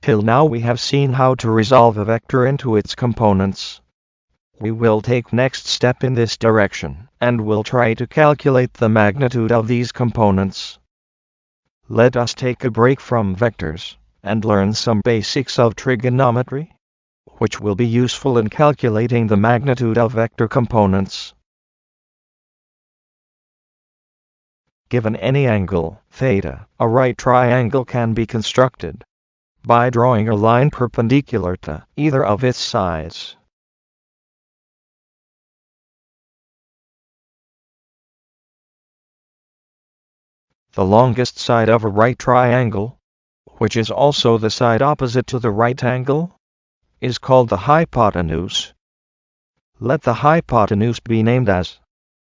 Till now we have seen how to resolve a vector into its components. We will take next step in this direction, and will try to calculate the magnitude of these components. Let us take a break from vectors, and learn some basics of trigonometry, which will be useful in calculating the magnitude of vector components. Given any angle, theta, a right triangle can be constructed by drawing a line perpendicular to either of its sides. The longest side of a right triangle, which is also the side opposite to the right angle, is called the hypotenuse. Let the hypotenuse be named as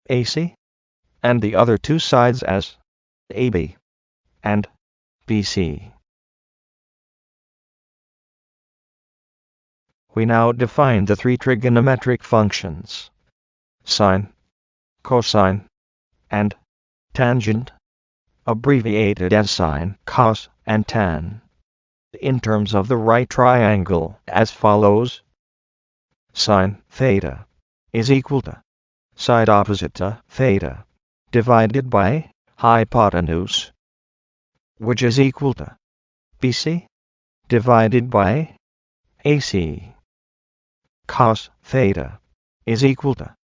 AC, and the other two sides as AB and BC. We now define the three trigonometric functions: sine, cosine, and tangent, abbreviated as sine, cos, and tan, in terms of the right triangle as follows. Sine theta is equal to side opposite to theta divided by hypotenuse, which is equal to BC divided by AC. Cos theta is equal to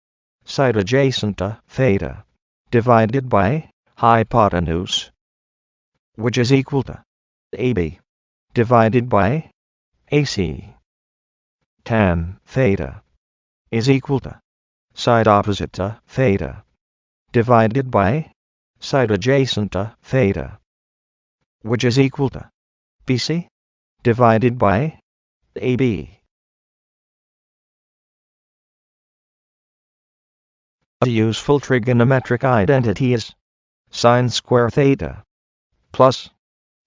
side adjacent to theta divided by hypotenuse, which is equal to AB divided by AC. Tan theta is equal to side opposite to theta divided by side adjacent to theta, which is equal to BC divided by AB. A useful trigonometric identity is sine square theta plus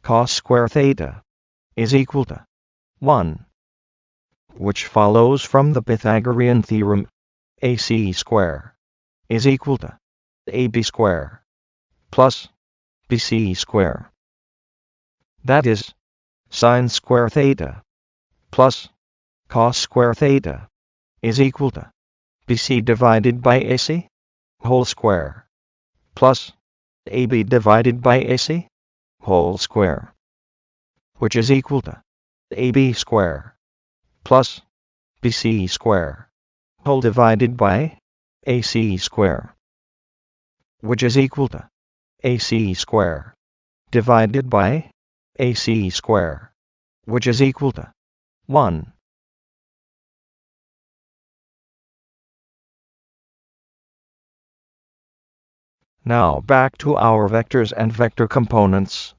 cos square theta is equal to 1, which follows from the Pythagorean theorem AC square is equal to AB square plus BC square. That is, sine square theta plus cos square theta is equal to BC divided by AC whole square plus AB divided by AC whole square, which is equal to AB square plus BC square whole divided by AC square, which is equal to AC square divided by AC square, which is equal to 1. Now back to our vectors and vector components.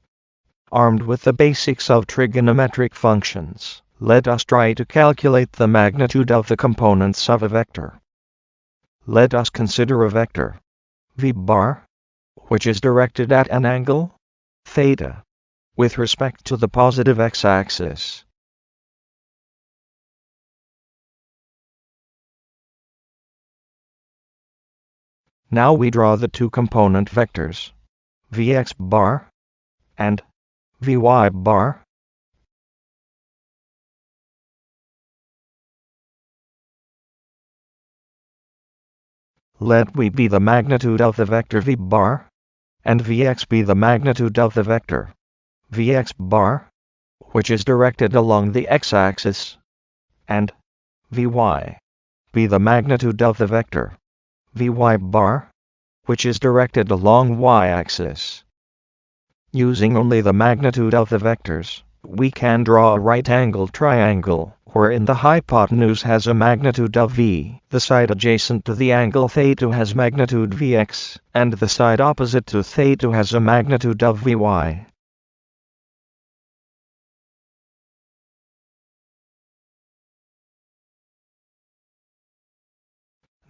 Armed with the basics of trigonometric functions, let us try to calculate the magnitude of the components of a vector. Let us consider a vector v bar, which is directed at an angle theta with respect to the positive x-axis. Now we draw the two component vectors vx bar and vy bar. Let v be the magnitude of the vector v bar, and vx be the magnitude of the vector vx bar, which is directed along the x-axis, and vy be the magnitude of the vector vy bar, which is directed along y-axis. Using only the magnitude of the vectors, we can draw a right-angled triangle, wherein the hypotenuse has a magnitude of v, the side adjacent to the angle theta has magnitude vx, and the side opposite to theta has a magnitude of vy.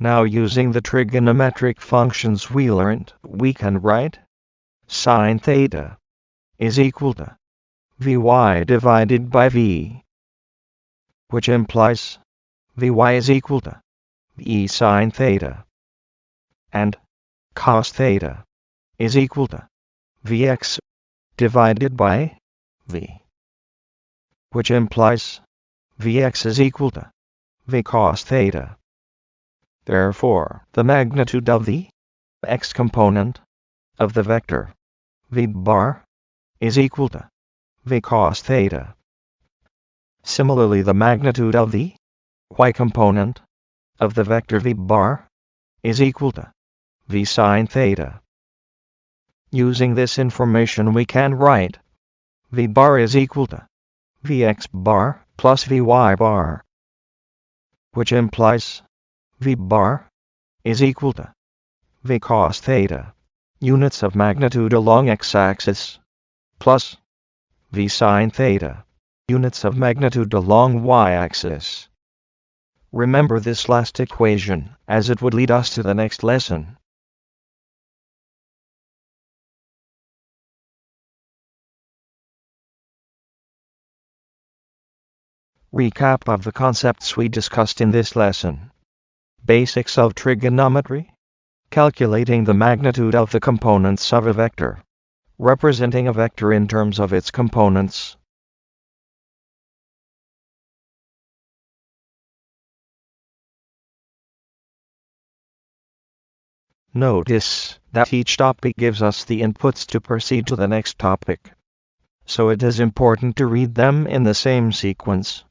Now using the trigonometric functions we learned, we can write sine theta is equal to vy divided by v, which implies vy is equal to v sine theta, and cos theta is equal to vx divided by v, which implies Vx is equal to V cos theta. Therefore, the magnitude of the x component of the vector V bar is equal to V cos theta. Similarly, the magnitude of the y component of the vector V bar is equal to V sine theta. Using this information, we can write V bar is equal to Vx bar plus Vy bar, which implies V bar is equal to V cos theta, units of magnitude along x-axis, plus V sine theta, units of magnitude along y-axis. Remember this last equation, as it would lead us to the next lesson. Recap of the concepts we discussed in this lesson. Basics of trigonometry. Calculating the magnitude of the components of a vector. Representing a vector in terms of its components. Notice that each topic gives us the inputs to proceed to the next topic, so it is important to read them in the same sequence.